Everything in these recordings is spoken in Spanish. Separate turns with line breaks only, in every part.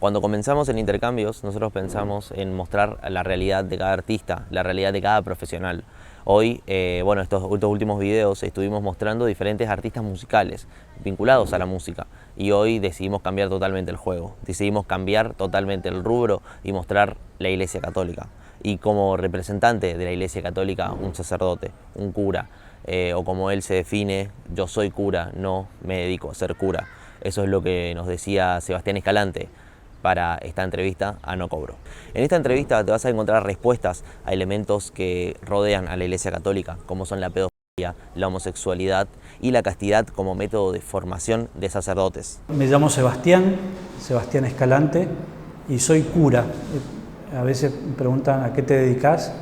Cuando comenzamos en Intercambios, nosotros pensamos en mostrar la realidad de cada artista, la realidad de cada profesional. Hoy, estos últimos videos estuvimos mostrando diferentes artistas musicales vinculados a la música, y hoy decidimos cambiar totalmente el juego, decidimos cambiar totalmente el rubro y mostrar la Iglesia Católica. Y como representante de la Iglesia Católica, un sacerdote, un cura, o como él se define: yo soy cura, no me dedico a ser cura. Eso es lo que nos decía Sebastián Escalante para esta entrevista a No Cobro. En esta entrevista te vas a encontrar respuestas a elementos que rodean a la Iglesia Católica, como son la pedofilia, la homosexualidad y la castidad como método de formación de sacerdotes.
Me llamo Sebastián Escalante, y soy cura. A veces me preguntan ¿a qué te dedicas?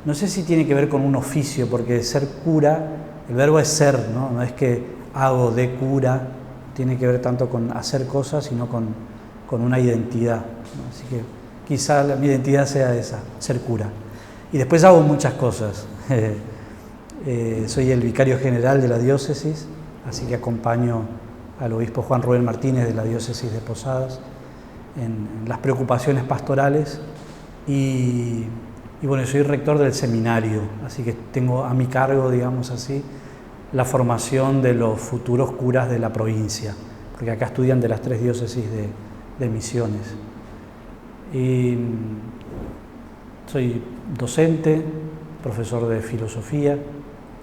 No sé si tiene que ver con un oficio, porque ser cura, el verbo es ser, ¿no? No es que hago de cura, tiene que ver tanto con hacer cosas, sino con una identidad, ¿no? Así que quizá mi identidad sea esa, ser cura. Y después hago muchas cosas. Soy el vicario general de la diócesis, así que acompaño al obispo Juan Rubén Martínez de la diócesis de Posadas en las preocupaciones pastorales, y bueno, soy rector del seminario, así que tengo a mi cargo, digamos así, la formación de los futuros curas de la provincia, porque acá estudian de las 3 diócesis de Misiones. Y soy docente, profesor de filosofía,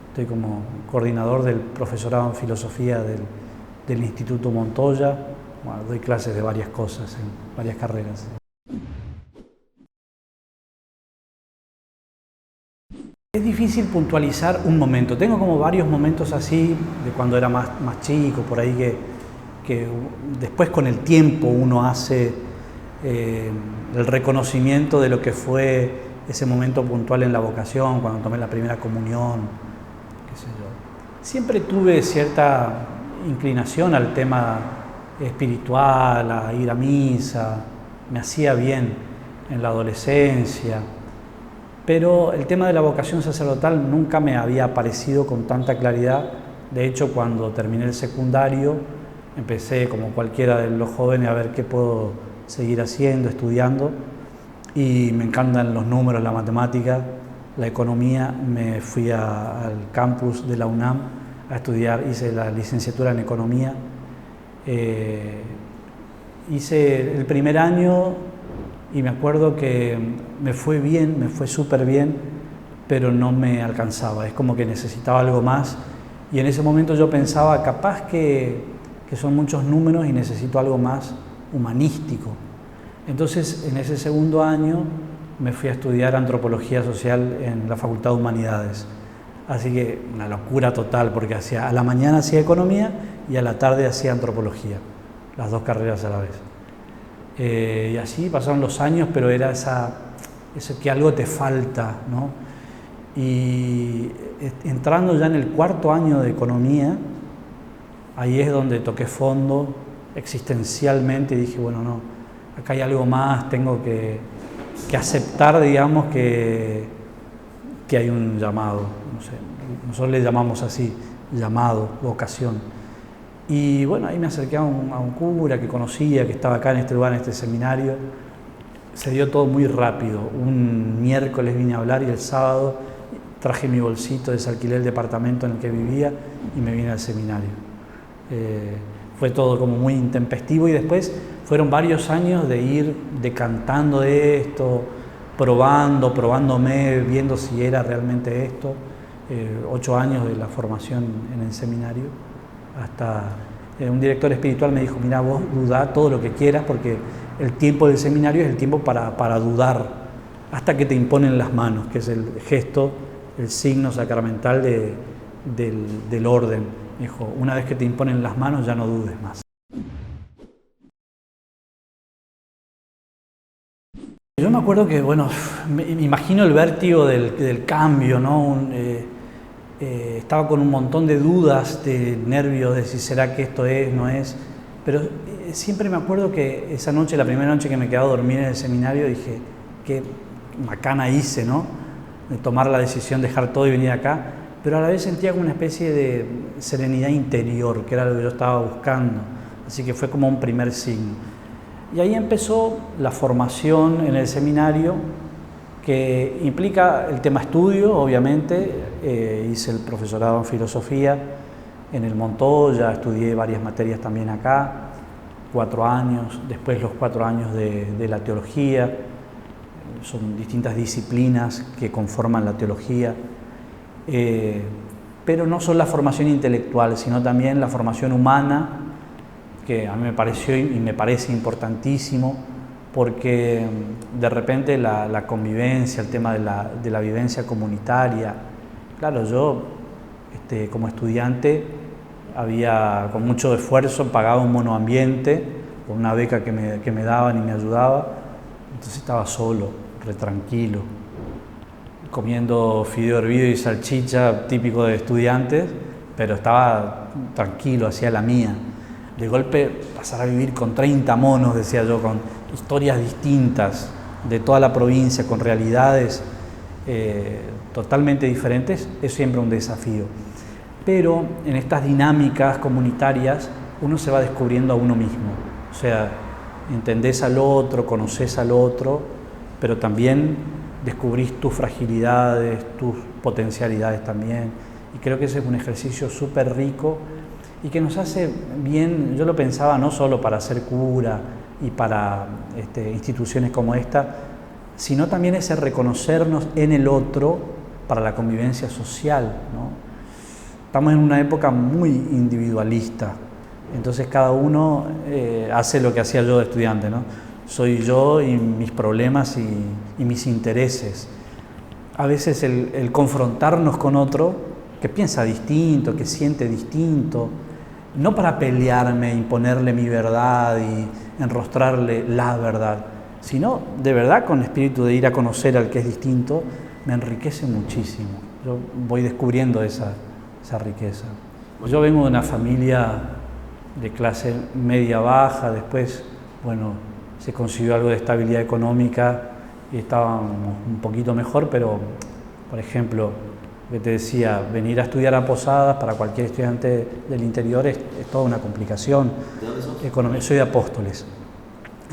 estoy como coordinador del profesorado en filosofía del Instituto Montoya. Bueno, doy clases de varias cosas, en varias carreras. Es difícil puntualizar un momento. Tengo como varios momentos así, de cuando era más chico, por ahí que después con el tiempo uno hace el reconocimiento de lo que fue ese momento puntual en la vocación, cuando tomé la primera comunión, qué sé yo. Siempre tuve cierta inclinación al tema espiritual, a ir a misa, me hacía bien en la adolescencia, pero el tema de la vocación sacerdotal nunca me había aparecido con tanta claridad. De hecho, cuando terminé el secundario, empecé, como cualquiera de los jóvenes, a ver qué puedo seguir haciendo, estudiando, y me encantan los números, la matemática, la economía. Me fui al campus de la UNAM a estudiar, hice la licenciatura en economía. Hice el primer año y me acuerdo que me fue bien, me fue súper bien, pero no me alcanzaba, es como que necesitaba algo más, y en ese momento yo pensaba, capaz que son muchos números y necesito algo más humanístico. Entonces, en ese segundo año me fui a estudiar antropología social en la Facultad de Humanidades. Así que una locura total, porque a la mañana hacía economía y a la tarde hacía antropología, las 2 carreras a la vez. Y así pasaron los años, pero era eso que algo te falta, ¿no? Y entrando ya en el 4.º año de economía, ahí es donde toqué fondo existencialmente y dije, bueno, no, acá hay algo más, tengo que aceptar, digamos, que hay un llamado, no sé, nosotros le llamamos así, llamado, vocación. Y bueno, ahí me acerqué a un cura que conocía, que estaba acá en este lugar, en este seminario. Se dio todo muy rápido. Un miércoles vine a hablar y el sábado traje mi bolsito, desalquilé el departamento en el que vivía y me vine al seminario. Fue todo como muy intempestivo, y después fueron varios años de ir decantando de esto, probándome, viendo si era realmente esto. 8 años de la formación en el seminario. Hasta un director espiritual me dijo, mira, vos dudá todo lo que quieras, porque el tiempo del seminario es el tiempo para dudar, hasta que te imponen las manos, que es el gesto, el signo sacramental del orden. Me dijo, una vez que te imponen las manos ya no dudes más. Yo me acuerdo que, bueno, me imagino el vértigo del cambio, ¿no? Estaba con un montón de dudas, de nervios, de si será que esto es, no es, pero siempre me acuerdo que esa noche, la primera noche que me quedaba a dormir en el seminario, dije, qué macana hice, ¿no? De tomar la decisión de dejar todo y venir acá, pero a la vez sentía como una especie de serenidad interior, que era lo que yo estaba buscando, así que fue como un primer signo. Y ahí empezó la formación en el seminario, que implica el tema estudio, obviamente. Hice el profesorado en filosofía en el Montoya, estudié varias materias también acá, 4 años, después los 4 años de la teología. Son distintas disciplinas que conforman la teología, pero no solo la formación intelectual, sino también la formación humana, que a mí me pareció y me parece importantísimo, porque de repente la convivencia, el tema de la vivencia comunitaria. Claro, yo como estudiante había con mucho esfuerzo pagado un monoambiente con una beca que me daban y me ayudaba, entonces estaba solo, re tranquilo, comiendo fideo hervido y salchicha típico de estudiantes, pero estaba tranquilo, hacía la mía. De golpe pasar a vivir con 30 monos, decía yo, con historias distintas de toda la provincia, con realidades totalmente diferentes, es siempre un desafío. Pero en estas dinámicas comunitarias uno se va descubriendo a uno mismo, o sea, entendés al otro, conocés al otro, pero también descubrís tus fragilidades, tus potencialidades también, y creo que ese es un ejercicio súper rico y que nos hace bien. Yo lo pensaba no solo para ser cura y para instituciones como esta, sino también ese reconocernos en el otro para la convivencia social, ¿no? Estamos en una época muy individualista, entonces cada uno hace lo que hacía yo de estudiante, ¿no? Soy yo y mis problemas y mis intereses. A veces el confrontarnos con otro que piensa distinto, que siente distinto, no para pelearme, imponerle mi verdad y enrostrarle la verdad, sino de verdad con espíritu de ir a conocer al que es distinto, me enriquece muchísimo. Yo voy descubriendo esa riqueza. Yo vengo de una familia de clase media-baja, después, bueno, se consiguió algo de estabilidad económica y estábamos un poquito mejor, pero, por ejemplo, que te decía, venir a estudiar a Posadas para cualquier estudiante del interior es toda una complicación.
¿De dónde sos?
Soy de Apóstoles.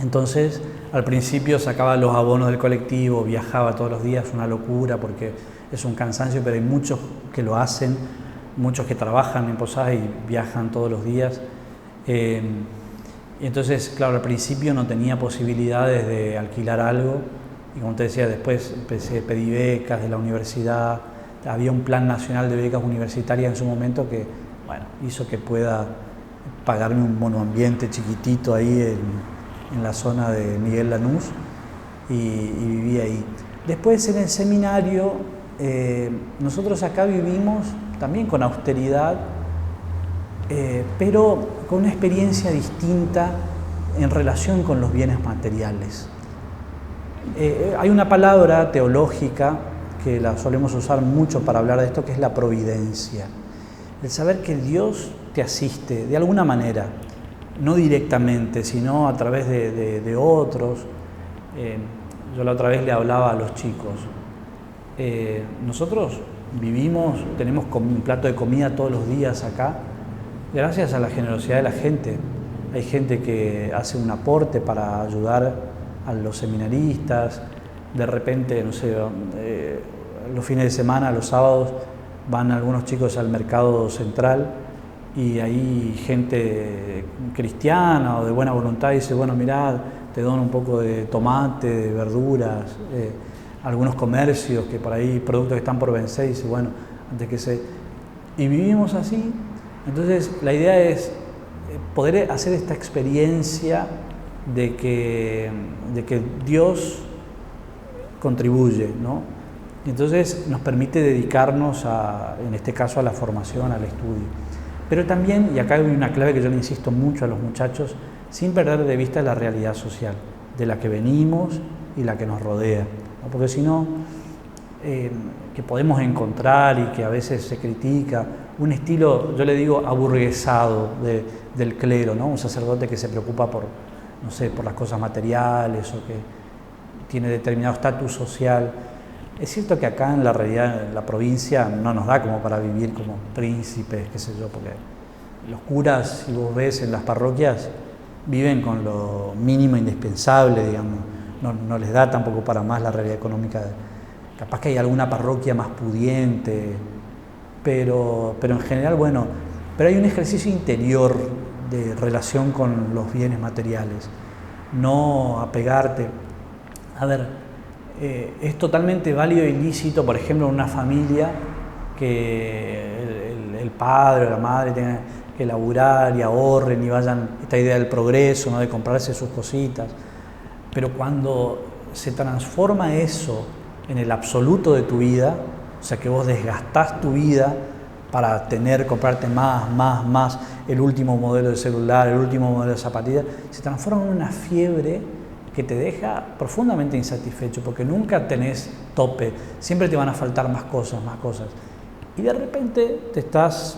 Entonces, al principio sacaba los abonos del colectivo, viajaba todos los días, una locura porque es un cansancio, pero hay muchos que lo hacen, muchos que trabajan en Posadas y viajan todos los días. Y entonces, claro, al principio no tenía posibilidades de alquilar algo y como te decía, después pedí becas de la universidad. Había un plan nacional de becas universitarias en su momento que, bueno, hizo que pueda pagarme un monoambiente chiquitito ahí en la zona de Miguel Lanús y viví ahí. Después en el seminario, nosotros acá vivimos también con austeridad, pero con una experiencia distinta en relación con los bienes materiales. Hay una palabra teológica que la solemos usar mucho para hablar de esto, que es la providencia. El saber que Dios te asiste de alguna manera, no directamente, sino a través de otros. Yo la otra vez le hablaba a los chicos. Nosotros tenemos un plato de comida todos los días acá, gracias a la generosidad de la gente. Hay gente que hace un aporte para ayudar a los seminaristas. De repente, no sé, los fines de semana, los sábados, van algunos chicos al mercado central y ahí gente cristiana o de buena voluntad dice, bueno, mirá, te dono un poco de tomate, de verduras, algunos comercios que por ahí, productos que están por vencer, y dice, bueno, antes que se... Y vivimos así. Entonces, la idea es poder hacer esta experiencia de que Dios contribuye, ¿no? Entonces nos permite dedicarnos en este caso a la formación, al estudio. Pero también, y acá hay una clave que yo le insisto mucho a los muchachos, sin perder de vista la realidad social, de la que venimos y la que nos rodea, ¿no? Porque si no, que podemos encontrar y que a veces se critica, un estilo, yo le digo, aburguesado del clero, ¿no? Un sacerdote que se preocupa por, no sé, por las cosas materiales o que tiene determinado estatus social. Es cierto que acá en la realidad, en la provincia, no nos da como para vivir como príncipes, qué sé yo, porque los curas, si vos ves en las parroquias, viven con lo mínimo indispensable, digamos, no les da tampoco para más la realidad económica. Capaz que hay alguna parroquia más pudiente, pero en general, bueno, pero hay un ejercicio interior de relación con los bienes materiales, no apegarte. A ver, es totalmente válido y lícito, por ejemplo, en una familia que el padre o la madre tengan que laburar y ahorren y vayan, esta idea del progreso, ¿no? De comprarse sus cositas, pero cuando se transforma eso en el absoluto de tu vida, o sea que vos desgastás tu vida para comprarte más, el último modelo de celular, el último modelo de zapatillas, se transforma en una fiebre que te deja profundamente insatisfecho, porque nunca tenés tope, siempre te van a faltar más cosas, y de repente te estás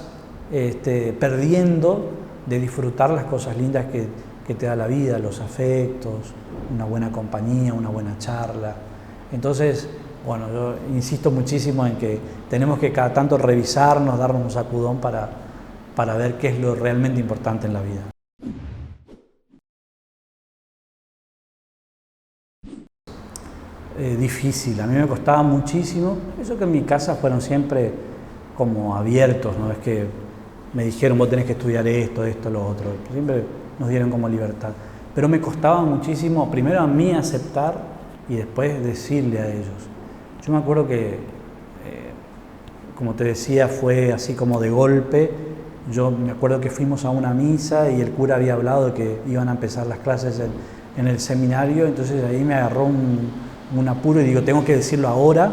perdiendo de disfrutar las cosas lindas que te da la vida, los afectos, una buena compañía, una buena charla. Entonces, bueno, yo insisto muchísimo en que tenemos que cada tanto revisarnos, darnos un sacudón para ver qué es lo realmente importante en la vida. Difícil, a mí me costaba muchísimo. Eso que en mi casa fueron siempre como abiertos, no es que me dijeron vos tenés que estudiar esto, lo otro, siempre nos dieron como libertad. Pero me costaba muchísimo, primero a mí aceptar y después decirle a ellos. Yo me acuerdo que, como te decía, fue así como de golpe. Yo me acuerdo que fuimos a una misa y el cura había hablado de que iban a empezar las clases en el seminario, entonces ahí me agarró un apuro y digo, tengo que decirlo ahora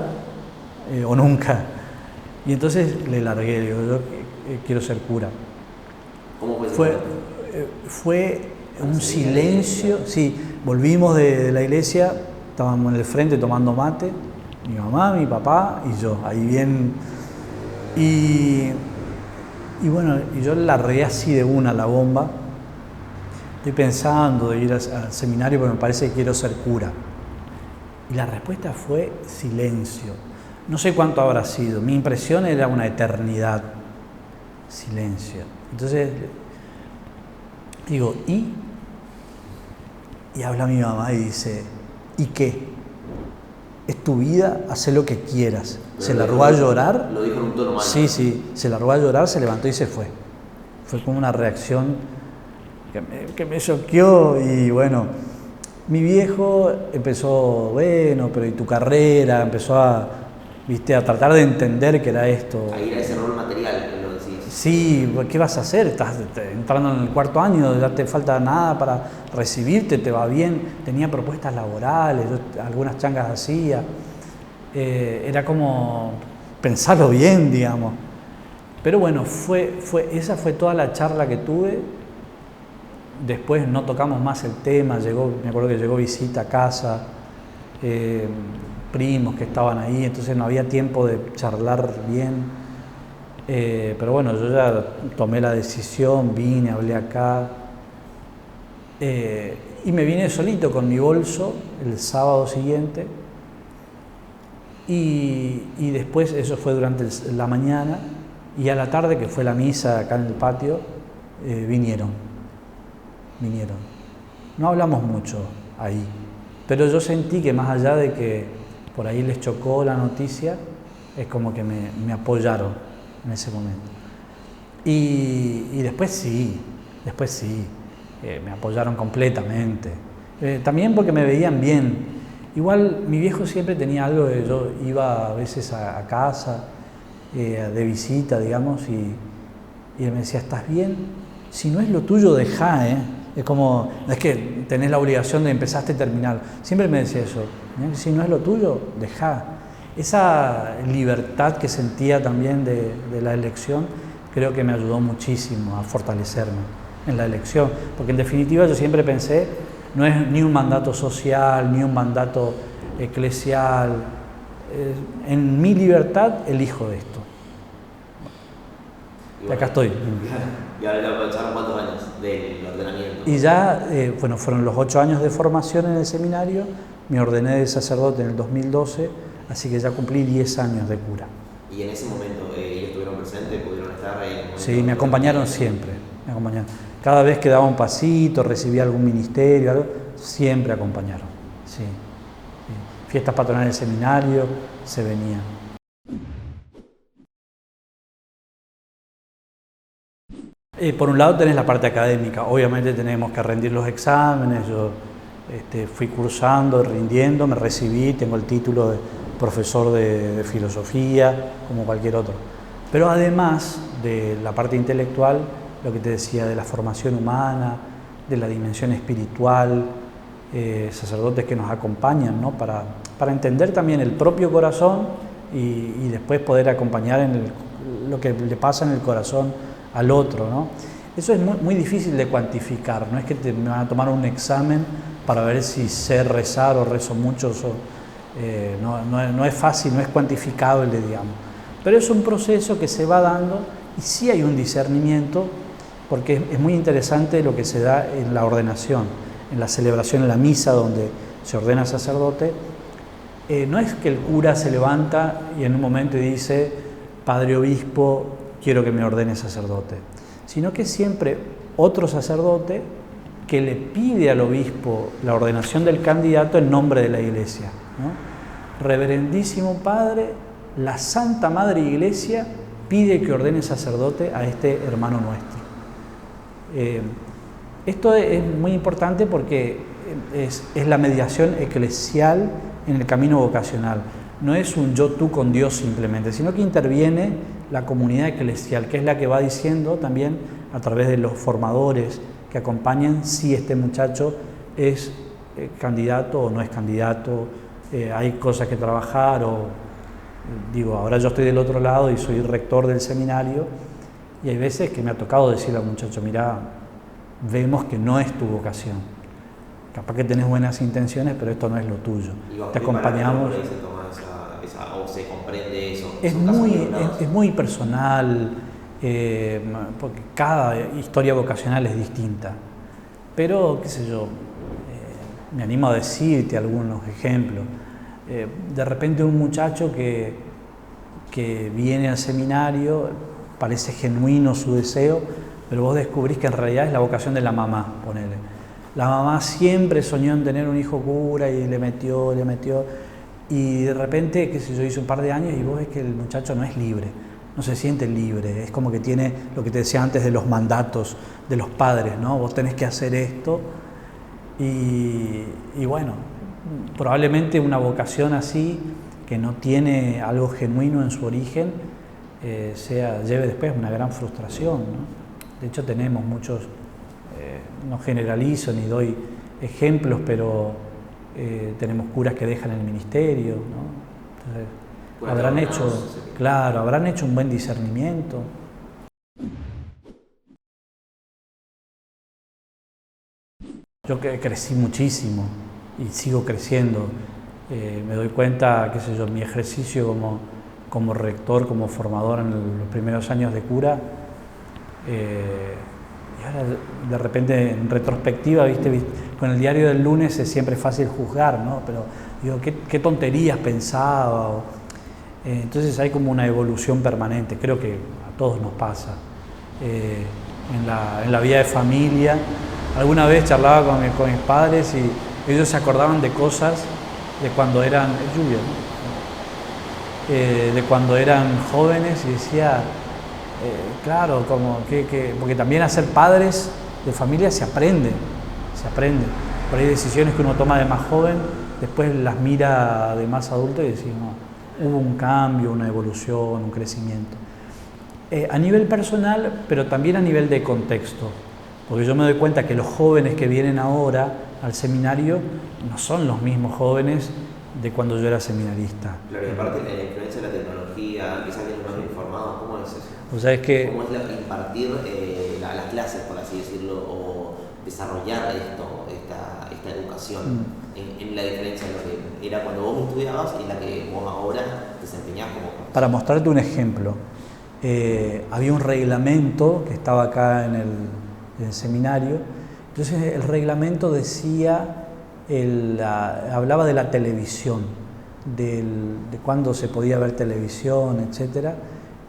o nunca. Y entonces le largué, digo, yo quiero ser cura.
¿Cómo
fue un silencio, sí, volvimos de la iglesia, estábamos en el frente tomando mate, mi mamá, mi papá y yo, ahí bien, y bueno, y yo largué así de una la bomba, estoy pensando de ir al seminario porque me parece que quiero ser cura. Y la respuesta fue silencio. No sé cuánto habrá sido, mi impresión era una eternidad. Silencio. Entonces digo, ¿y habla mi mamá y dice, ¿y qué? Es tu vida, haz lo que quieras. Se largó a llorar.
Lo dijo en un tono malo.
Sí, se largó a llorar, se levantó y se fue. Fue como una reacción que me choqueó y bueno, mi viejo empezó, bueno, pero ¿y tu carrera? Empezó a tratar de entender que era esto.
Ahí era ese rol material que lo decís.
Sí, ¿qué vas a hacer? Estás entrando en el 4º año, ya te falta nada para recibirte, te va bien. Tenía propuestas laborales, yo algunas changas hacía. Era como pensarlo bien, digamos. Pero bueno, esa fue toda la charla que tuve. Después no tocamos más el tema, me acuerdo que llegó visita a casa, primos que estaban ahí, entonces no había tiempo de charlar bien. Pero bueno, yo ya tomé la decisión, vine, hablé acá y me vine solito con mi bolso el sábado siguiente y después, eso fue durante la mañana, y a la tarde, que fue la misa acá en el patio, vinieron. No hablamos mucho ahí, pero yo sentí que más allá de que por ahí les chocó la noticia, es como que me apoyaron en ese momento. Y después sí, me apoyaron completamente. También porque me veían bien. Igual mi viejo siempre tenía algo de, yo iba a veces a casa de visita, digamos, y él me decía, ¿estás bien? Si no es lo tuyo, dejá, Es como, no es que tenés la obligación de empezaste y terminar. Siempre me decía eso, si no es lo tuyo, dejá. Esa libertad que sentía también de la elección, creo que me ayudó muchísimo a fortalecerme en la elección, porque en definitiva yo siempre pensé, no es ni un mandato social, ni un mandato eclesial, en mi libertad elijo esto. Y acá estoy.
¿Y ahora le aprovecharon cuántos años del ordenamiento?
Y ya, bueno, fueron los 8 años de formación en el seminario, me ordené de sacerdote en el 2012, así que ya cumplí 10 años de cura.
¿Y en ese momento ellos estuvieron presentes? ¿Pudieron estar ahí?
Sí, me acompañaron siempre, me acompañaron. Cada vez que daba un pasito, recibía algún ministerio, algo, siempre acompañaron. Sí, sí. Fiestas patronales del seminario, se venían. Por un lado tenés la parte académica, obviamente tenemos que rendir los exámenes, yo fui cursando, rindiendo, me recibí, tengo el título de profesor de filosofía, como cualquier otro. Pero además de la parte intelectual, lo que te decía de la formación humana, de la dimensión espiritual, sacerdotes que nos acompañan, ¿no? para entender también el propio corazón y después poder acompañar en lo que le pasa en el corazón al otro, ¿no? Eso es muy difícil de cuantificar, no es que me van a tomar un examen para ver si sé rezar o rezo mucho, no es fácil, no es cuantificable, digamos. Pero es un proceso que se va dando y sí hay un discernimiento, porque es muy interesante lo que se da en la ordenación, en la celebración, en la misa donde se ordena sacerdote. No es que el cura se levanta y en un momento dice, Padre Obispo, quiero que me ordene sacerdote, sino que siempre otro sacerdote que le pide al obispo la ordenación del candidato en nombre de la Iglesia, ¿no? Reverendísimo Padre, la Santa Madre Iglesia pide que ordene sacerdote a este hermano nuestro. Esto es muy importante porque es la mediación eclesial en el camino vocacional. No es un yo-tú con Dios simplemente, sino que interviene la comunidad eclesial, que es la que va diciendo también a través de los formadores que acompañan si este muchacho es candidato o no es candidato, hay cosas que trabajar o, digo, ahora yo estoy del otro lado y soy rector del seminario y hay veces que me ha tocado decirle al muchacho, mira, vemos que no es tu vocación, capaz que tenés buenas intenciones, pero esto no es lo tuyo, te acompañamos.
¿O se comprende eso?
Es muy personal, porque cada historia vocacional es distinta. Pero, qué sé yo, me animo a decirte algunos ejemplos. De repente un muchacho que viene al seminario, parece genuino su deseo, pero vos descubrís que en realidad es la vocación de la mamá, ponele. La mamá siempre soñó en tener un hijo cura y le metió. Y de repente, qué sé yo, hice un par de años y vos ves que el muchacho no es libre, no se siente libre, es como que tiene lo que te decía antes de los mandatos de los padres, ¿no? Vos tenés que hacer esto y bueno, probablemente una vocación así, que no tiene algo genuino en su origen, lleve después una gran frustración, ¿no? De hecho tenemos muchos, no generalizo ni doy ejemplos, pero tenemos curas que dejan el ministerio, ¿no? Entonces, habrán hecho un buen discernimiento. Yo crecí muchísimo y sigo creciendo. Me doy cuenta, qué sé yo, mi ejercicio como rector, como formador en los primeros años de cura, y ahora de repente en retrospectiva, ¿viste? Con el diario del lunes es siempre fácil juzgar, ¿no? Pero digo, ¿qué tonterías pensaba? Entonces hay como una evolución permanente, creo que a todos nos pasa. En la vida de familia, alguna vez charlaba con mis padres y ellos se acordaban de cosas de cuando eran, de cuando eran jóvenes y decía, claro, porque también a ser padres de familia se aprende. Por ahí decisiones que uno toma de más joven, después las mira de más adulto y decís, no, hubo un cambio, una evolución, un crecimiento. A nivel personal, pero también a nivel de contexto, porque yo me doy cuenta que los jóvenes que vienen ahora al seminario no son los mismos jóvenes de cuando yo era seminarista.
Claro, y aparte la influencia de la tecnología, quizás que no más informados, ¿cómo es eso?
O sea, es que
¿Cómo es impartir las clases, por así decirlo, o desarrollar esta educación en la diferencia de lo que era cuando vos estudiabas y la que vos ahora desempeñás como profesor?
Para mostrarte un ejemplo, había un reglamento que estaba acá en el seminario, entonces el reglamento decía, hablaba de la televisión, de cuándo se podía ver televisión, etcétera,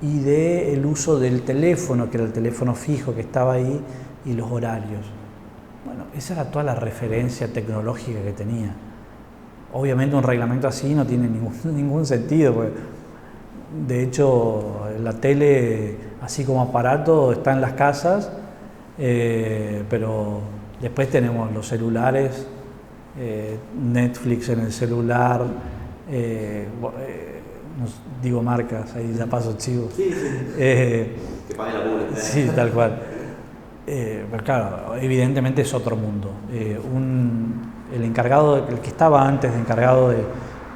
y del uso del teléfono, que era el teléfono fijo que estaba ahí, y los horarios. Bueno, esa era toda la referencia tecnológica que tenía. Obviamente un reglamento así no tiene ningún sentido, porque de hecho la tele, así como aparato, está en las casas, pero después tenemos los celulares, Netflix en el celular, no digo marcas, ahí ya paso chivo.
Sí, sí. Que pague la pública.
Sí, tal cual. Pero claro, evidentemente es otro mundo. El encargado, el que estaba antes de encargado de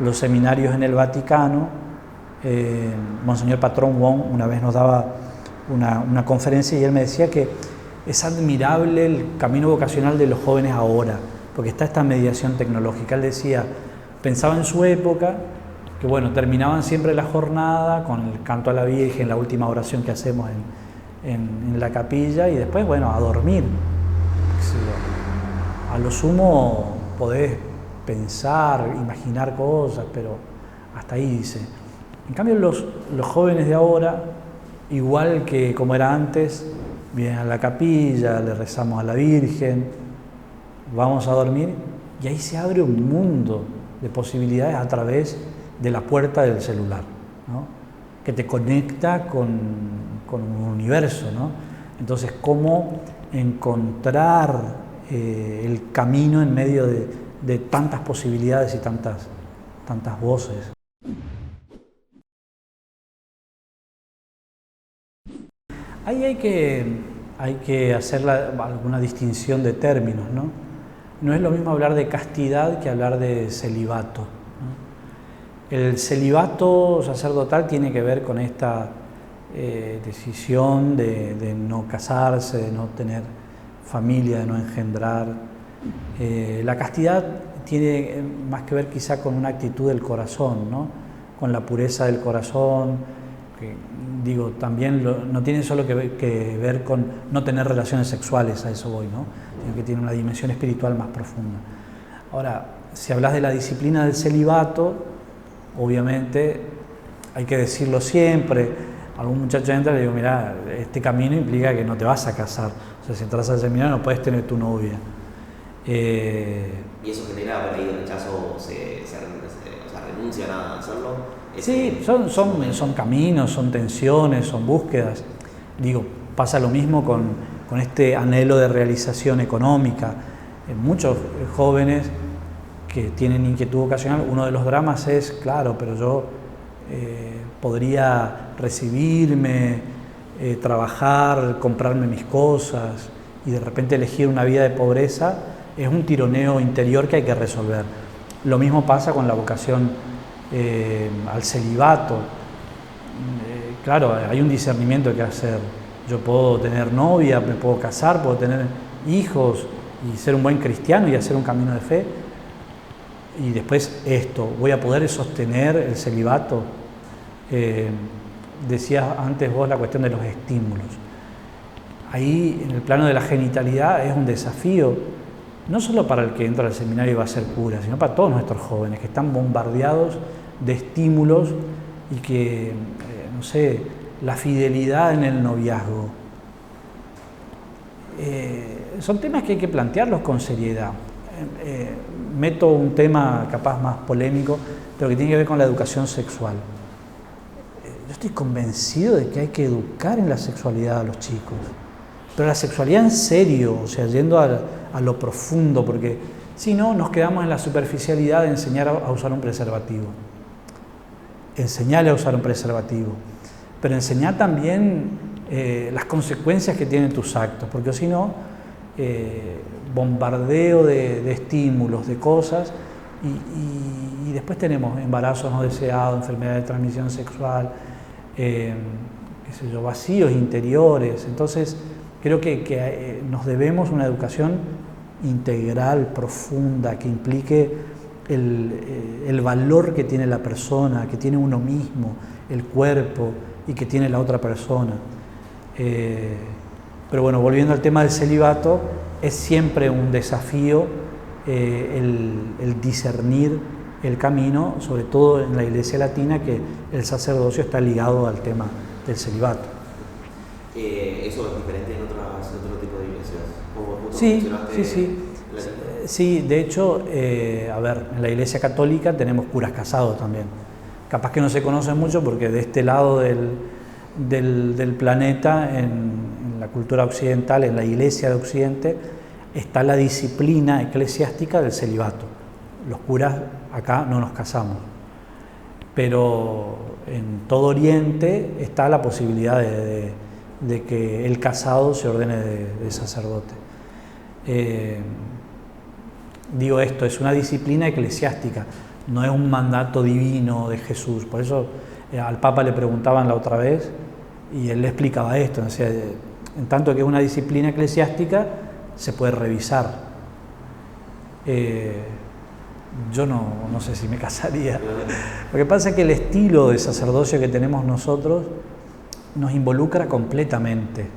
los seminarios en el Vaticano, Monseñor Patrón Wong, una vez nos daba una conferencia y él me decía que es admirable el camino vocacional de los jóvenes ahora, porque está esta mediación tecnológica. Él decía, pensaba en su época, que bueno, terminaban siempre la jornada con el canto a la Virgen, la última oración que hacemos en la capilla, y después, bueno, a dormir. A lo sumo podés pensar, imaginar cosas, pero hasta ahí dice. En cambio los jóvenes de ahora, igual que como era antes, vienen a la capilla, le rezamos a la Virgen, vamos a dormir, y ahí se abre un mundo de posibilidades a través de la puerta del celular, ¿no? Que te conecta con un universo, ¿no? Entonces, ¿cómo encontrar el camino en medio de tantas posibilidades y tantas voces? Ahí hay que hacer alguna distinción de términos, ¿no? No es lo mismo hablar de castidad que hablar de celibato, ¿no? El celibato sacerdotal tiene que ver con esta decisión de no casarse, de no tener familia, de no engendrar. La castidad tiene más que ver quizá con una actitud del corazón, ¿no? Con la pureza del corazón, que digo, también no tiene solo que ver con no tener relaciones sexuales, a eso voy, ¿no? Sino que tiene una dimensión espiritual más profunda. Ahora, si hablas de la disciplina del celibato, obviamente hay que decirlo siempre. Algún muchacho entra y le digo, mira, este camino implica que no te vas a casar. O sea, si entras al seminario no puedes tener tu novia.
¿Y eso genera por ahí el rechazo, o sea, renuncian a hacerlo?
Sí, son caminos, son tensiones, son búsquedas. Digo, pasa lo mismo con este anhelo de realización económica. Muchos jóvenes que tienen inquietud vocacional, uno de los dramas es, claro, pero yo podría recibirme, trabajar, comprarme mis cosas, y de repente elegir una vida de pobreza es un tironeo interior que hay que resolver. Lo mismo pasa con la vocación al celibato. Claro, hay un discernimiento que hacer. Yo puedo tener novia, me puedo casar, puedo tener hijos y ser un buen cristiano y hacer un camino de fe. Y después esto, ¿voy a poder sostener el celibato? Decías antes vos la cuestión de los estímulos. Ahí, en el plano de la genitalidad, es un desafío, no solo para el que entra al seminario y va a ser cura, sino para todos nuestros jóvenes que están bombardeados de estímulos y que, no sé, la fidelidad en el noviazgo. Son temas que hay que plantearlos con seriedad. Meto un tema capaz más polémico, pero que tiene que ver con la educación sexual. Yo estoy convencido de que hay que educar en la sexualidad a los chicos, pero la sexualidad en serio, o sea, yendo a lo profundo, porque si no, nos quedamos en la superficialidad de enseñar a usar un preservativo. Enseñarle a usar un preservativo, pero enseñar también las consecuencias que tienen tus actos, porque si no, bombardeo de estímulos, de cosas, y después tenemos embarazos no deseados, enfermedades de transmisión sexual, vacíos interiores. Entonces, creo que nos debemos una educación integral, profunda, que implique el valor que tiene la persona, que tiene uno mismo, el cuerpo y que tiene la otra persona. Pero bueno, volviendo al tema del celibato, es siempre un desafío el discernir el camino, sobre todo en la Iglesia Latina, que el sacerdocio está ligado al tema del celibato.
Es ¿Eso es diferente en otro tipo de iglesias?
Sí, sí, de hecho, a ver, en la Iglesia Católica tenemos curas casados también. Capaz que no se conocen mucho porque de este lado del planeta, en la cultura occidental, en la Iglesia de Occidente, está la disciplina eclesiástica del celibato. Los curas acá no nos casamos, pero en todo Oriente está la posibilidad de que el casado se ordene de sacerdote. Digo esto, es una disciplina eclesiástica, no es un mandato divino de Jesús. Por eso al Papa le preguntaban la otra vez y él le explicaba esto. O sea, en tanto que es una disciplina eclesiástica, se puede revisar. Yo no sé si me casaría. Lo que pasa es que el estilo de sacerdocio que tenemos nosotros nos involucra completamente.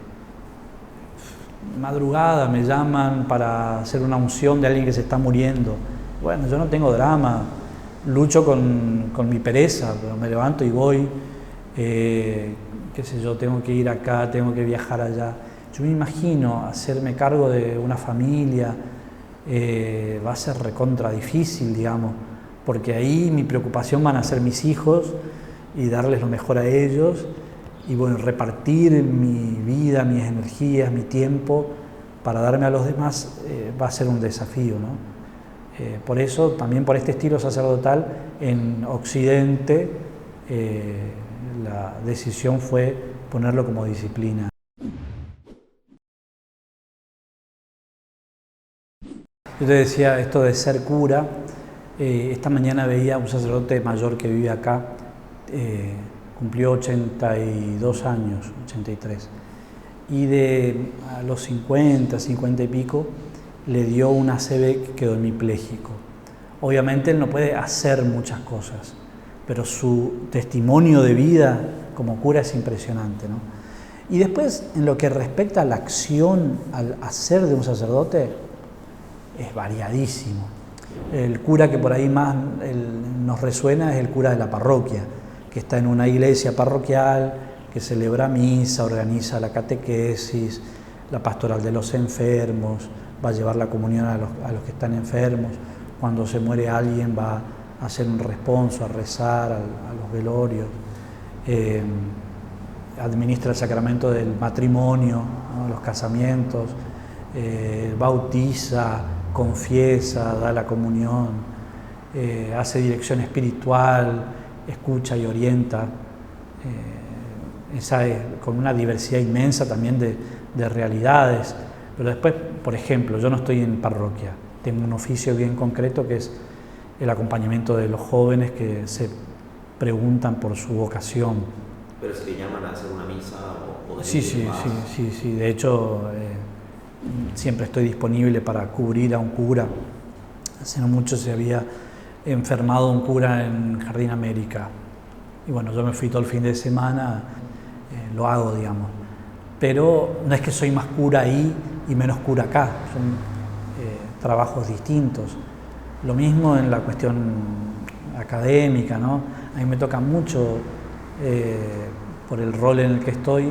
Madrugada me llaman para hacer una unción de alguien que se está muriendo. Bueno, yo no tengo drama, lucho con mi pereza, pero me levanto y voy. Qué sé yo, tengo que ir acá, tengo que viajar allá. Yo me imagino hacerme cargo de una familia, va a ser recontra difícil, digamos, porque ahí mi preocupación van a ser mis hijos y darles lo mejor a ellos. Y bueno, repartir mi vida, mis energías, mi tiempo para darme a los demás va a ser un desafío, ¿no? Por eso, también por este estilo sacerdotal, en Occidente la decisión fue ponerlo como disciplina. Yo te decía esto de ser cura. Esta mañana veía a un sacerdote mayor que vive acá, cumplió 82 años, 83, y a los 50 y pico, le dio una ACV que quedó hemipléjico. Obviamente él no puede hacer muchas cosas, pero su testimonio de vida como cura es impresionante, ¿no? Y después, en lo que respecta a la acción, al hacer de un sacerdote, es variadísimo. El cura que por ahí más nos resuena es el cura de la parroquia, que está en una iglesia parroquial, que celebra misa, organiza la catequesis, la pastoral de los enfermos, va a llevar la comunión a los que están enfermos. Cuando se muere alguien va a hacer un responso, a rezar a los velorios, administra el sacramento del matrimonio, ¿no? Los casamientos, bautiza, confiesa, da la comunión, hace dirección espiritual, escucha y orienta. Esa es con una diversidad inmensa también de realidades. Pero después, por ejemplo, yo no estoy en parroquia, tengo un oficio bien concreto que es el acompañamiento de los jóvenes que se preguntan por su vocación.
¿Pero se te llaman a hacer una misa?
Sí. De hecho, siempre estoy disponible para cubrir a un cura. Hace no mucho se había enfermado un cura en Jardín América. Y bueno, yo me fui todo el fin de semana, lo hago, digamos. Pero no es que soy más cura ahí y menos cura acá, son trabajos distintos. Lo mismo en la cuestión académica, ¿no? A mí me toca mucho, por el rol en el que estoy,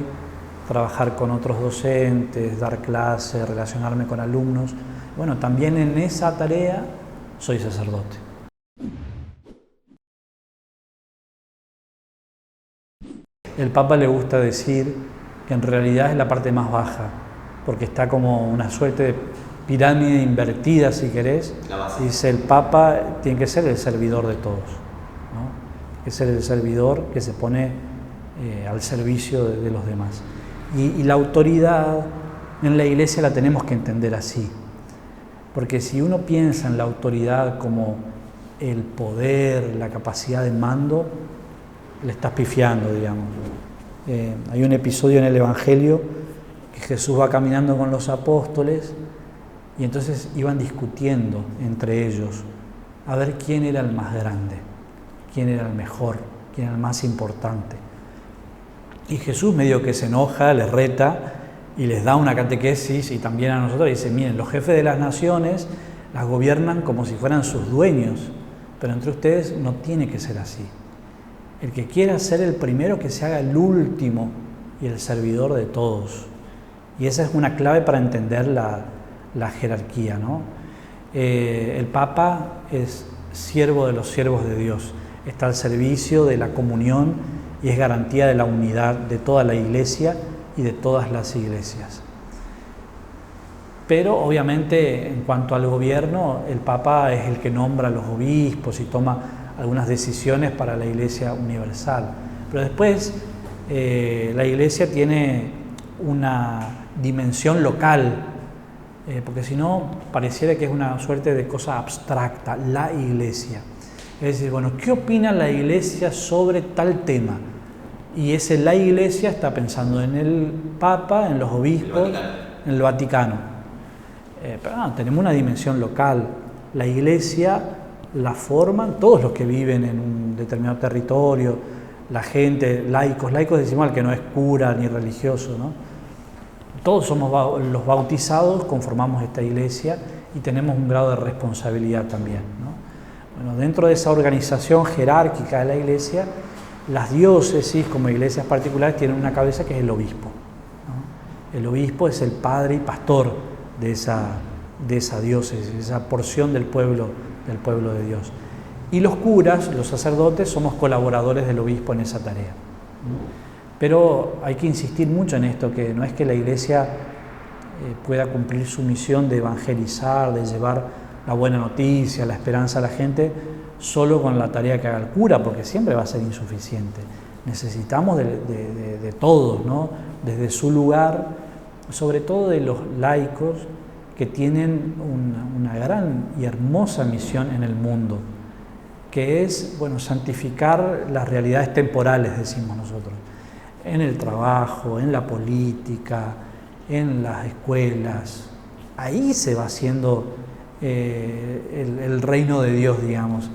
trabajar con otros docentes, dar clases, relacionarme con alumnos. Bueno, también en esa tarea soy sacerdote. El Papa le gusta decir que en realidad es la parte más baja, porque está como una suerte de pirámide invertida, si querés. Dice, el Papa tiene que ser el servidor de todos, ¿no? Tiene que ser el servidor que se pone al servicio de los demás. Y la autoridad en la Iglesia la tenemos que entender así, porque si uno piensa en la autoridad como el poder, la capacidad de mando, le estás pifiando, digamos. Hay un episodio en el Evangelio que Jesús va caminando con los apóstoles y entonces iban discutiendo entre ellos a ver quién era el más grande, quién era el mejor, quién era el más importante. Y Jesús medio que se enoja, les reta y les da una catequesis, y también a nosotros dice, miren, los jefes de las naciones las gobiernan como si fueran sus dueños, pero entre ustedes no tiene que ser así. El que quiera ser el primero, que se haga el último y el servidor de todos. Y esa es una clave para entender la jerarquía, ¿no? El Papa es siervo de los siervos de Dios, está al servicio de la comunión y es garantía de la unidad de toda la Iglesia y de todas las iglesias. Pero obviamente en cuanto al gobierno, el Papa es el que nombra a los obispos y toma algunas decisiones para la Iglesia universal. Pero después la Iglesia tiene una dimensión local, porque si no pareciera que es una suerte de cosa abstracta, la Iglesia. Es decir, bueno, ¿qué opina la Iglesia sobre tal tema? Y la Iglesia está pensando en el Papa, en los obispos, en el Vaticano. Pero tenemos una dimensión local. La Iglesia la forman todos los que viven en un determinado territorio, la gente, laicos decimos al que no es cura ni religioso, ¿no? Todos somos los bautizados, conformamos esta Iglesia y tenemos un grado de responsabilidad también, ¿no? Bueno, dentro de esa organización jerárquica de la Iglesia, las diócesis como iglesias particulares tienen una cabeza que es el obispo, ¿no? El obispo es el padre y pastor de esa diócesis, esa porción del pueblo de Dios. Y los curas, los sacerdotes, somos colaboradores del obispo en esa tarea. Pero hay que insistir mucho en esto, que no es que la Iglesia pueda cumplir su misión de evangelizar, de llevar la buena noticia, la esperanza a la gente, solo con la tarea que haga el cura, porque siempre va a ser insuficiente. Necesitamos de todos, ¿no? Desde su lugar, sobre todo de los laicos que tienen una gran y hermosa misión en el mundo, que es, bueno, santificar las realidades temporales, decimos nosotros, en el trabajo, en la política, en las escuelas. Ahí se va haciendo el reino de Dios, digamos.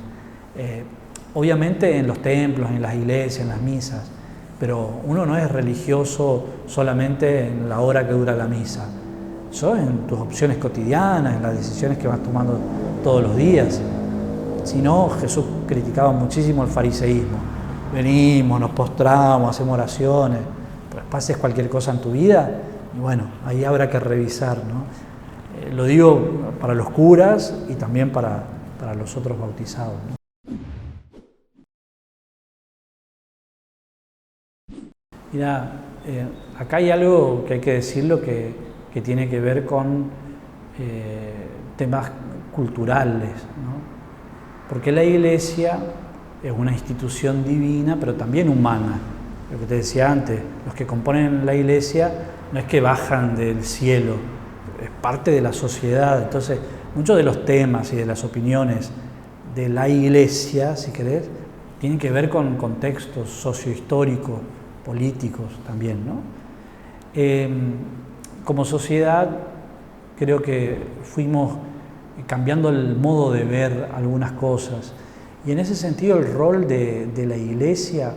Obviamente en los templos, en las iglesias, en las misas, pero uno no es religioso solamente en la hora que dura la misa. Eso en tus opciones cotidianas, en las decisiones que vas tomando todos los días. Si no, Jesús criticaba muchísimo el fariseísmo. Venimos, nos postramos, hacemos oraciones, pero pases cualquier cosa en tu vida, y bueno, ahí habrá que revisar, ¿no? Lo digo para los curas y también para los otros bautizados, ¿no? Mira, acá hay algo que hay que decirlo que tiene que ver con temas culturales, ¿no? Porque la Iglesia es una institución divina, pero también humana. Lo que te decía antes, los que componen la Iglesia no es que bajan del cielo, es parte de la sociedad. Entonces, muchos de los temas y de las opiniones de la Iglesia, si querés, tienen que ver con contextos sociohistóricos, políticos también, ¿no? Como sociedad creo que fuimos cambiando el modo de ver algunas cosas, y en ese sentido el rol de la Iglesia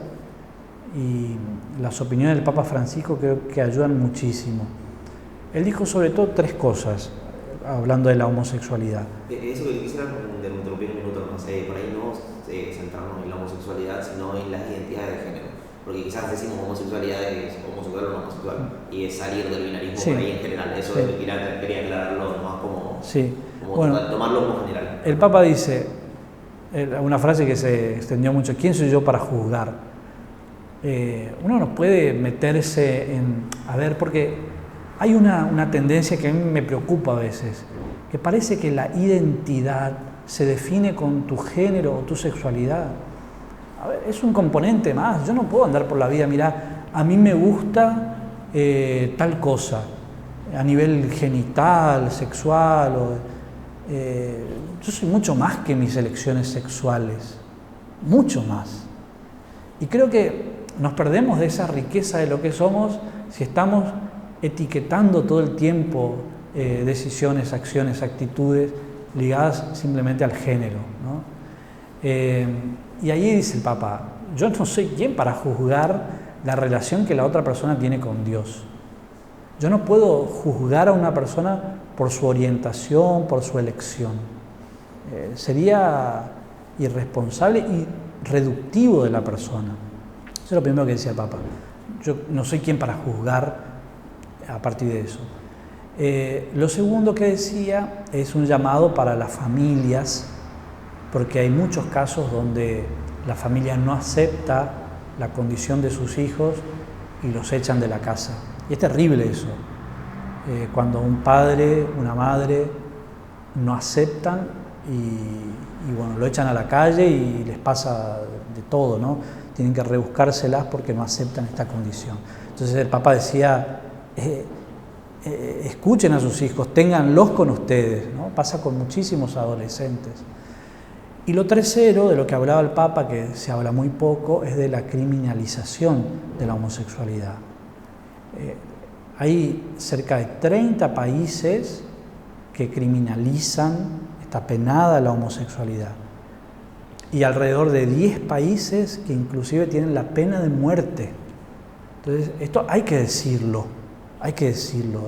y las opiniones del Papa Francisco creo que ayudan muchísimo. Él dijo sobre todo 3 cosas hablando de la homosexualidad.
Eso que quisiera interrumpir un minuto más, por ahí no centrarnos en la homosexualidad, sino en las identidades de género. Porque quizás decimos homosexualidad es homosexual o no homosexual, y es salir del binarismo por ahí en general. Eso quería aclararlo más como bueno, tomarlo como general.
El Papa dice, una frase que se extendió mucho: ¿quién soy yo para juzgar? Uno no puede meterse porque hay una tendencia que a mí me preocupa a veces, que parece que la identidad se define con tu género o tu sexualidad. A ver, es un componente más. Yo no puedo andar por la vida, mirá, a mí me gusta tal cosa, a nivel genital, sexual, yo soy mucho más que mis elecciones sexuales, mucho más. Y creo que nos perdemos de esa riqueza de lo que somos si estamos etiquetando todo el tiempo decisiones, acciones, actitudes ligadas simplemente al género, ¿no? Y ahí dice el Papa, yo no soy quien para juzgar la relación que la otra persona tiene con Dios. Yo no puedo juzgar a una persona por su orientación, por su elección. Sería irresponsable y reductivo de la persona. Eso es lo primero que decía el Papa. Yo no soy quien para juzgar a partir de eso. Lo segundo que decía es un llamado para las familias, porque hay muchos casos donde la familia no acepta la condición de sus hijos y los echan de la casa. Y es terrible eso, cuando un padre, una madre no aceptan y bueno, lo echan a la calle y les pasa de todo, ¿no? Tienen que rebuscárselas porque no aceptan esta condición. Entonces el Papa decía, escuchen a sus hijos, ténganlos con ustedes, ¿no? Pasa con muchísimos adolescentes. Y lo tercero, de lo que hablaba el Papa, que se habla muy poco, es de la criminalización de la homosexualidad. Hay cerca de 30 países que criminalizan, está penada la homosexualidad. Y alrededor de 10 países que inclusive tienen la pena de muerte. Entonces, esto hay que decirlo,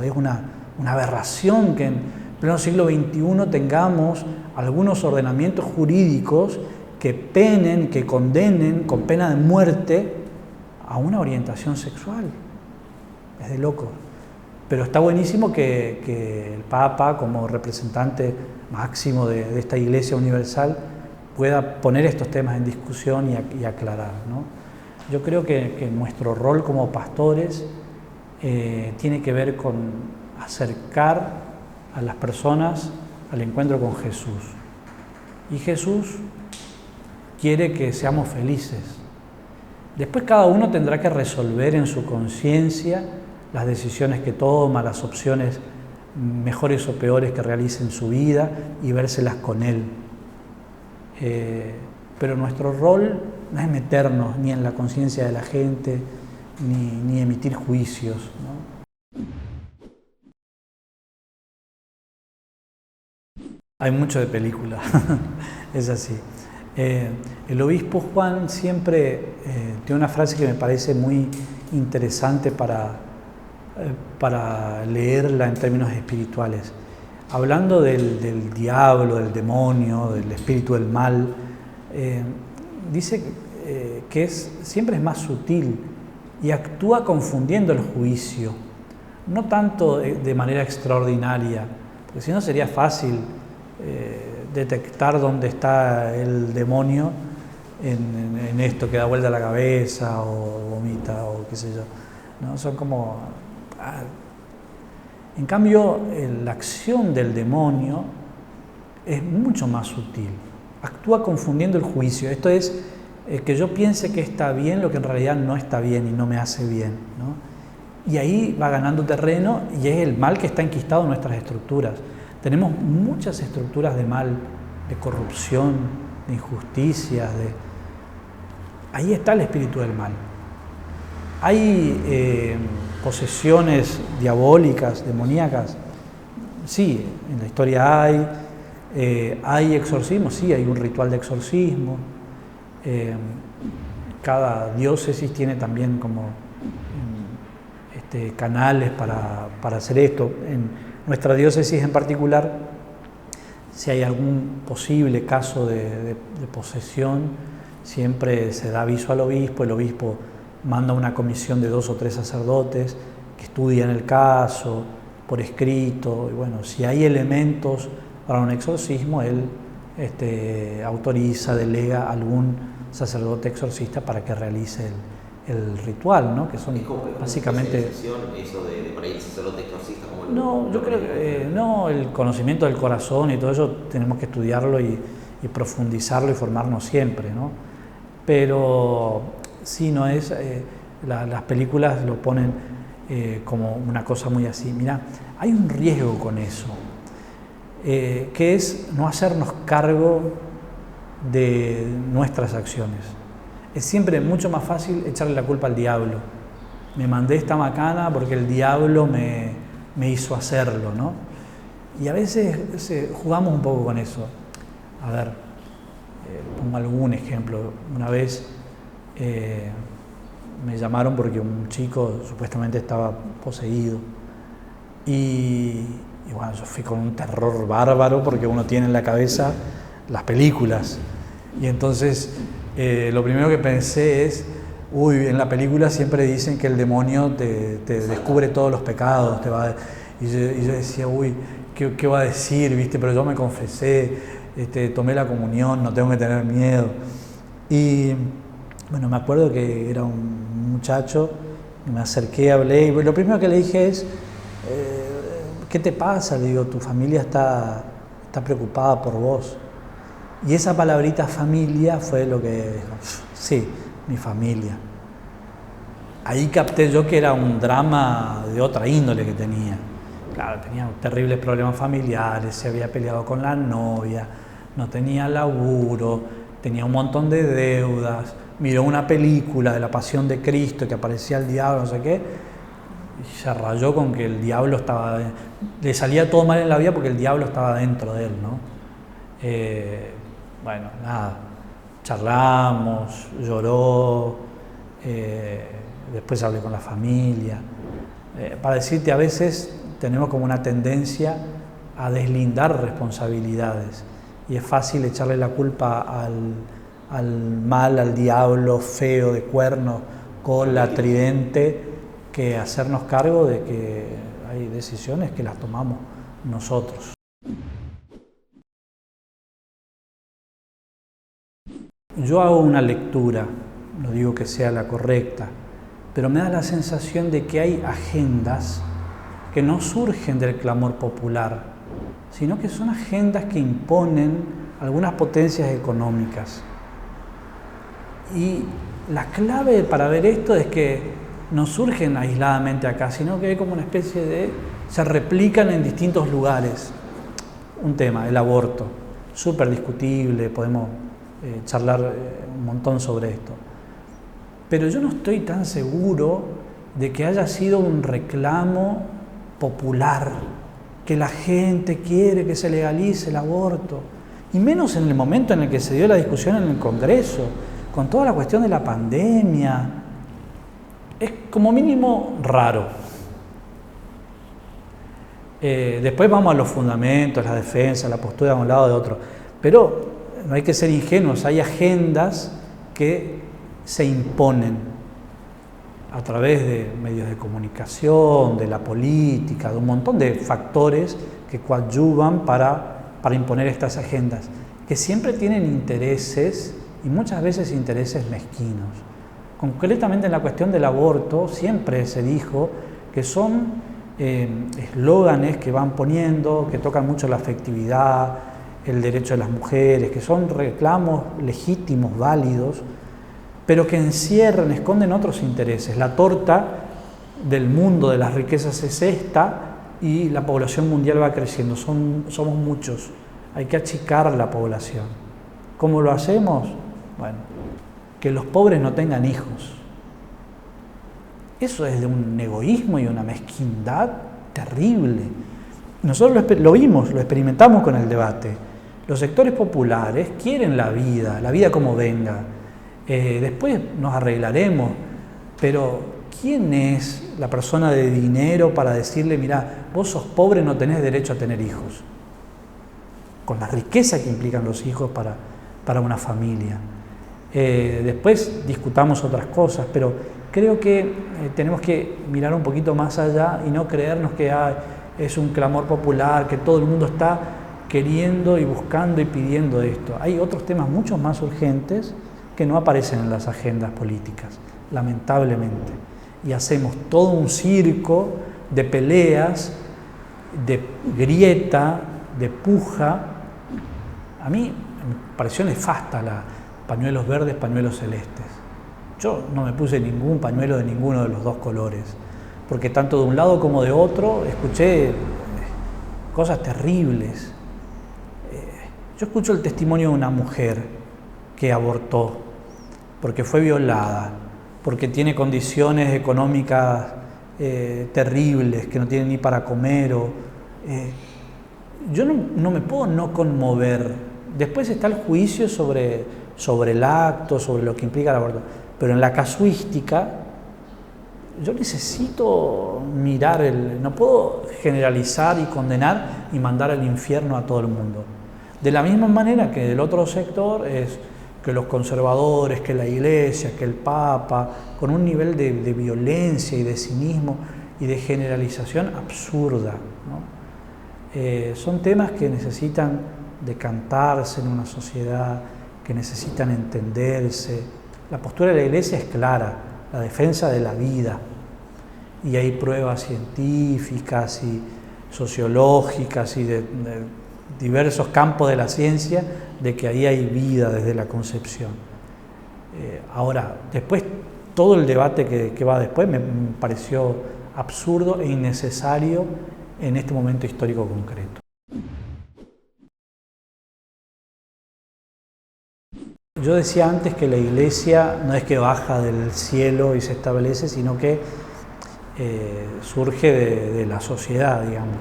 es una aberración que en pleno siglo XXI tengamos algunos ordenamientos jurídicos que penen, que condenen con pena de muerte a una orientación sexual. Es de loco. Pero está buenísimo que el Papa, como representante máximo de esta Iglesia Universal, pueda poner estos temas en discusión y aclarar, ¿no? Yo creo que nuestro rol como pastores tiene que ver con acercar a las personas al encuentro con Jesús. Y Jesús quiere que seamos felices. Después cada uno tendrá que resolver en su conciencia las decisiones que toma, las opciones mejores o peores que realice en su vida y vérselas con Él. Pero nuestro rol no es meternos ni en la conciencia de la gente, ni emitir juicios, ¿no? Hay mucho de película, es así. El obispo Juan siempre tiene una frase que me parece muy interesante para leerla en términos espirituales. Hablando del diablo, del demonio, del espíritu del mal, dice que siempre es más sutil y actúa confundiendo el juicio, no tanto de manera extraordinaria, porque si no sería fácil detectar dónde está el demonio en esto que da vuelta la cabeza o vomita o qué sé yo, ¿no? Son como... En cambio, la acción del demonio es mucho más sutil, actúa confundiendo el juicio. Esto es que yo piense que está bien lo que en realidad no está bien y no me hace bien, ¿no? Y ahí va ganando terreno y es el mal que está enquistado en nuestras estructuras. Tenemos muchas estructuras de mal, de corrupción, de injusticias, ahí está el espíritu del mal. Hay posesiones diabólicas, demoníacas, sí, en la historia hay exorcismo, sí, hay un ritual de exorcismo. Cada diócesis tiene también como canales para hacer esto. En nuestra diócesis en particular, si hay algún posible caso de posesión, siempre se da aviso al obispo, el obispo manda una comisión de 2 o 3 sacerdotes que estudian el caso por escrito, y bueno, si hay elementos para un exorcismo, él autoriza, delega a algún sacerdote exorcista para que realice el ritual, ¿no? Que son básicamente...
Eso de por ahí el sacerdote exorcista, ¿cómo
no, yo creo que no, el conocimiento del corazón y todo eso tenemos que estudiarlo y profundizarlo y formarnos siempre, ¿no? Pero sí, no es... las películas lo ponen como una cosa muy así. Mirá, hay un riesgo con eso, que es no hacernos cargo de nuestras acciones. Es siempre mucho más fácil echarle la culpa al diablo. Me mandé esta macana porque el diablo me hizo hacerlo, ¿no? Y a veces jugamos un poco con eso. A ver, pongo algún ejemplo. Una vez me llamaron porque un chico supuestamente estaba poseído. Y bueno, yo fui con un terror bárbaro porque uno tiene en la cabeza las películas. Y entonces lo primero que pensé es, uy, en la película siempre dicen que el demonio te descubre todos los pecados, y yo decía, uy, ¿qué va a decir? ¿Viste? Pero yo me confesé, tomé la comunión, no tengo que tener miedo. Y bueno, me acuerdo que era un muchacho, me acerqué, hablé, y lo primero que le dije es, ¿qué te pasa? Le digo, tu familia está preocupada por vos. Y esa palabrita familia fue lo que dijo, sí, mi familia. Ahí capté yo que era un drama de otra índole que tenía. Claro, tenía terribles problemas familiares, se había peleado con la novia, no tenía laburo, tenía un montón de deudas, miró una película de la Pasión de Cristo que aparecía el diablo, no sé qué, y se rayó con que el diablo estaba... Le salía todo mal en la vida porque el diablo estaba dentro de él, ¿no? Bueno, nada, charlamos, lloró, después hablé con la familia. Para decirte, a veces tenemos como una tendencia a deslindar responsabilidades y es fácil echarle la culpa al mal, al diablo feo de cuernos, cola, tridente, que hacernos cargo de que hay decisiones que las tomamos nosotros. Yo hago una lectura, no digo que sea la correcta, pero me da la sensación de que hay agendas que no surgen del clamor popular, sino que son agendas que imponen algunas potencias económicas. Y la clave para ver esto es que no surgen aisladamente acá, sino que hay como una especie de... se replican en distintos lugares. Un tema, el aborto, súper discutible, podemos charlar un montón sobre esto. Pero yo no estoy tan seguro de que haya sido un reclamo popular, que la gente quiere que se legalice el aborto, y menos en el momento en el que se dio la discusión en el Congreso, con toda la cuestión de la pandemia. Es como mínimo raro. Después vamos a los fundamentos, la defensa, la postura de un lado o de otro, pero no hay que ser ingenuos, hay agendas que se imponen a través de medios de comunicación, de la política, de un montón de factores que coadyuvan para imponer estas agendas, que siempre tienen intereses y muchas veces intereses mezquinos. Concretamente en la cuestión del aborto siempre se dijo que son eslóganes que van poniendo, que tocan mucho la afectividad, el derecho de las mujeres, que son reclamos legítimos, válidos, pero que encierran, esconden otros intereses. La torta del mundo de las riquezas es esta y la población mundial va creciendo, somos muchos, hay que achicar la población. ¿Cómo lo hacemos? Bueno, que los pobres no tengan hijos. Eso es de un egoísmo y una mezquindad terrible. Nosotros lo vimos, lo experimentamos con el debate. Los sectores populares quieren la vida como venga. Después nos arreglaremos, pero ¿quién es la persona de dinero para decirle, mirá, vos sos pobre, no tenés derecho a tener hijos? Con la riqueza que implican los hijos para una familia. Después discutamos otras cosas, pero creo que tenemos que mirar un poquito más allá y no creernos que es un clamor popular, que todo el mundo está queriendo y buscando y pidiendo esto. Hay otros temas mucho más urgentes que no aparecen en las agendas políticas, lamentablemente. Y hacemos todo un circo de peleas, de grieta, de puja. A mí me pareció nefasta la pañuelos verdes, pañuelos celestes. Yo no me puse ningún pañuelo de ninguno de los dos colores, porque tanto de un lado como de otro escuché cosas terribles. Yo escucho el testimonio de una mujer que abortó porque fue violada, porque tiene condiciones económicas terribles, que no tiene ni para comer. Yo no me puedo no conmover. Después está el juicio sobre el acto, sobre lo que implica el aborto. Pero en la casuística, yo necesito mirar no puedo generalizar y condenar y mandar al infierno a todo el mundo. De la misma manera que del otro sector es que los conservadores, que la Iglesia, que el Papa, con un nivel de violencia y de cinismo y de generalización absurda, ¿no? Son temas que necesitan decantarse en una sociedad, que necesitan entenderse. La postura de la Iglesia es clara, la defensa de la vida, y hay pruebas científicas y sociológicas y de diversos campos de la ciencia de que ahí hay vida desde la concepción. Ahora, después, todo el debate que va después me pareció absurdo e innecesario en este momento histórico concreto. Yo decía antes que la Iglesia no es que baja del cielo y se establece, sino que surge de la sociedad, digamos.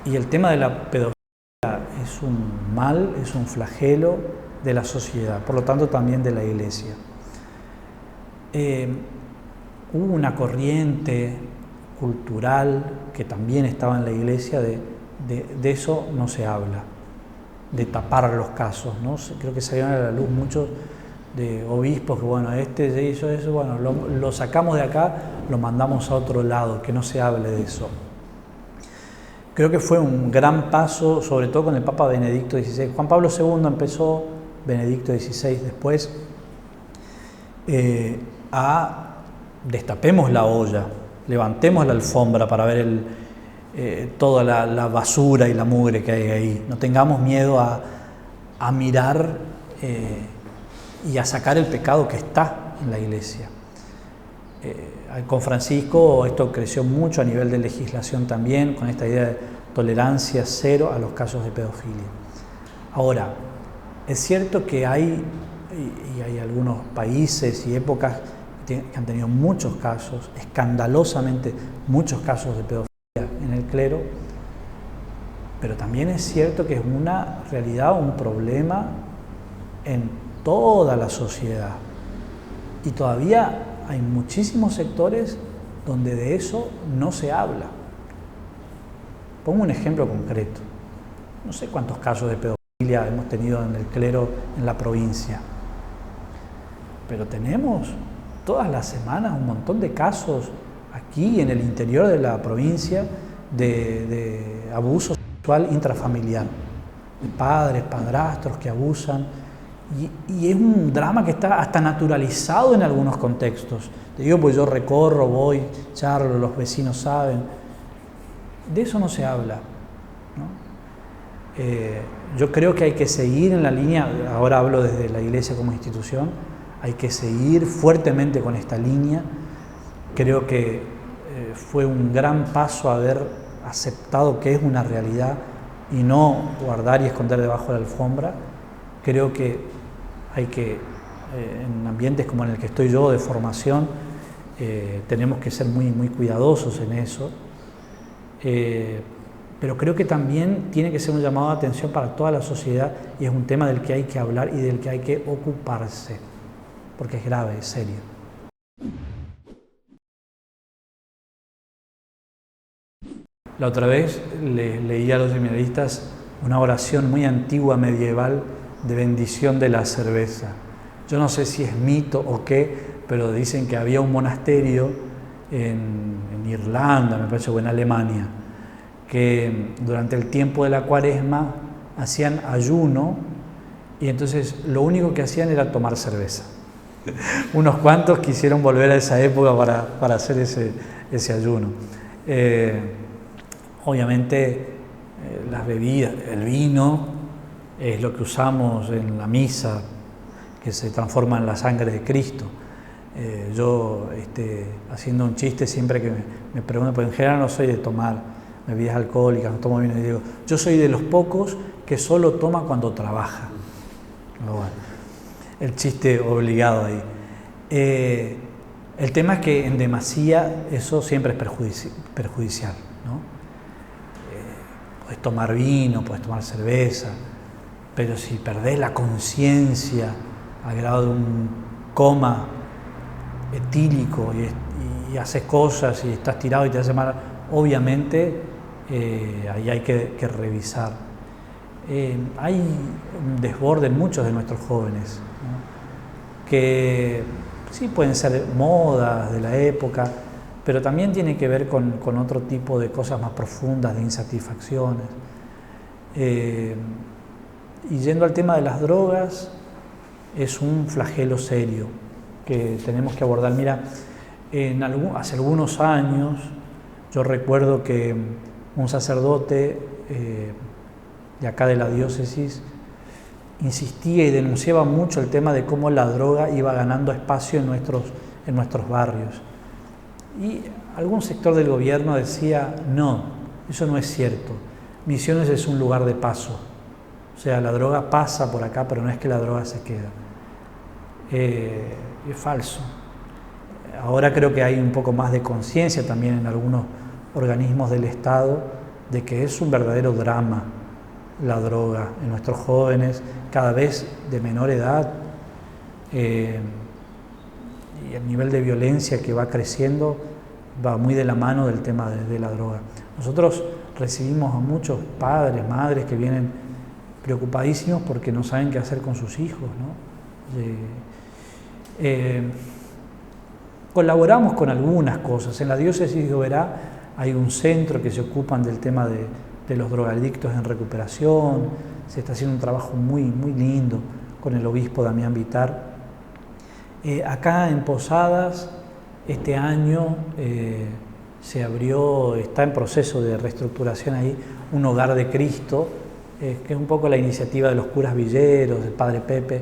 Y el tema de la pedofilia es un mal, es un flagelo de la sociedad, por lo tanto también de la Iglesia. Hubo una corriente cultural que también estaba en la Iglesia, de eso no se habla, de tapar los casos, ¿no? Creo que salieron a la luz muchos de obispos que, bueno, este se hizo eso, bueno, lo sacamos de acá, lo mandamos a otro lado, que no se hable de eso. Creo que fue un gran paso, sobre todo con el Papa Benedicto XVI. Juan Pablo II empezó, Benedicto XVI después, destapemos la olla, levantemos la alfombra para ver toda la basura y la mugre que hay ahí. No tengamos miedo a mirar y a sacar el pecado que está en la Iglesia. Con Francisco esto creció mucho a nivel de legislación también, con esta idea de tolerancia cero a los casos de pedofilia. Ahora, es cierto que hay algunos países y épocas que han tenido muchos casos, escandalosamente muchos casos de pedofilia en el clero, pero también es cierto que es una realidad, un problema en toda la sociedad. Y todavía hay muchísimos sectores donde de eso no se habla. Pongo un ejemplo concreto. No sé cuántos casos de pedofilia hemos tenido en el clero en la provincia, pero tenemos todas las semanas un montón de casos aquí en el interior de la provincia de abuso sexual intrafamiliar, de padres, padrastros que abusan. Y es un drama que está hasta naturalizado en algunos contextos. Te digo, pues yo recorro, voy, charlo, los vecinos saben. De eso no se habla, ¿no? Yo creo que hay que seguir en la línea, ahora hablo desde la Iglesia como institución, hay que seguir fuertemente con esta línea. Creo que fue un gran paso haber aceptado que es una realidad y no guardar y esconder debajo de la alfombra. Creo que hay que, en ambientes como en el que estoy yo, de formación, tenemos que ser muy cuidadosos en eso. Pero creo que también tiene que ser un llamado de atención para toda la sociedad y es un tema del que hay que hablar y del que hay que ocuparse, porque es grave, es serio. La otra vez leí a los seminaristas una oración muy antigua, medieval, de bendición de la cerveza. Yo no sé si es mito o qué, pero dicen que había un monasterio en Irlanda, me parece, o en Alemania, que durante el tiempo de la Cuaresma hacían ayuno y entonces lo único que hacían era tomar cerveza. Unos cuantos quisieron volver a esa época para hacer ese ayuno. Obviamente las bebidas, el vino, es lo que usamos en la misa, que se transforma en la sangre de Cristo. Yo, haciendo un chiste, siempre que me preguntan, porque en general no soy de tomar bebidas alcohólicas, no tomo vino, y digo, yo soy de los pocos que solo toma cuando trabaja. Pero bueno, el chiste obligado ahí. El tema es que en demasía eso siempre es perjudicial, ¿no? Puedes tomar vino, puedes tomar cerveza, pero si perdés la conciencia al grado de un coma etílico y haces cosas y estás tirado y te hace mal, obviamente ahí hay que revisar. hay un desborde en muchos de nuestros jóvenes, ¿no? Que sí pueden ser modas de la época, pero también tiene que ver con otro tipo de cosas más profundas, de insatisfacciones. Y yendo al tema de las drogas, es un flagelo serio que tenemos que abordar. Mira, hace algunos años yo recuerdo que un sacerdote de acá de la diócesis insistía y denunciaba mucho el tema de cómo la droga iba ganando espacio en nuestros barrios. Y algún sector del gobierno decía, no, eso no es cierto, Misiones es un lugar de paso, o sea, la droga pasa por acá, pero no es que la droga se queda. Es falso. Ahora creo que hay un poco más de conciencia también en algunos organismos del Estado de que es un verdadero drama la droga en nuestros jóvenes, cada vez de menor edad, y el nivel de violencia que va creciendo va muy de la mano del tema de la droga. Nosotros recibimos a muchos padres, madres que vienen preocupadísimos porque no saben qué hacer con sus hijos, ¿no? Colaboramos con algunas cosas. En la diócesis de Oberá hay un centro que se ocupan del tema de los drogadictos en recuperación. Se está haciendo un trabajo muy, muy lindo con el obispo Damián Vitar. Acá en Posadas, este año se abrió, está en proceso de reestructuración ahí, un hogar de Cristo, que es un poco la iniciativa de los curas villeros, del padre Pepe,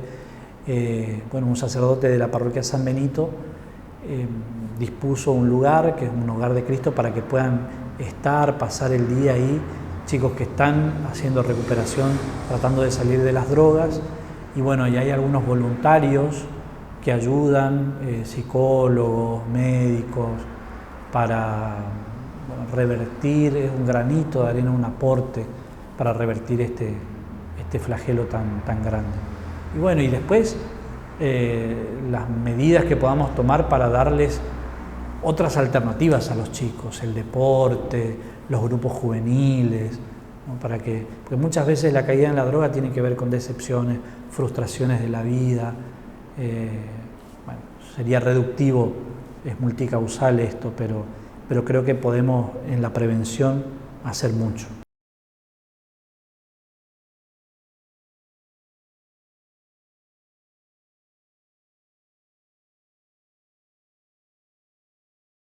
un sacerdote de la parroquia San Benito, dispuso un lugar, que es un hogar de Cristo, para que puedan pasar el día ahí, chicos que están haciendo recuperación, tratando de salir de las drogas, y bueno, y hay algunos voluntarios que ayudan, psicólogos, médicos, para revertir, es un granito de arena, un aporte para revertir este flagelo tan grande. Y bueno, y después las medidas que podamos tomar para darles otras alternativas a los chicos, el deporte, los grupos juveniles, ¿no? Porque muchas veces la caída en la droga tiene que ver con decepciones, frustraciones de la vida. Sería reductivo, es multicausal esto, pero creo que podemos en la prevención hacer mucho.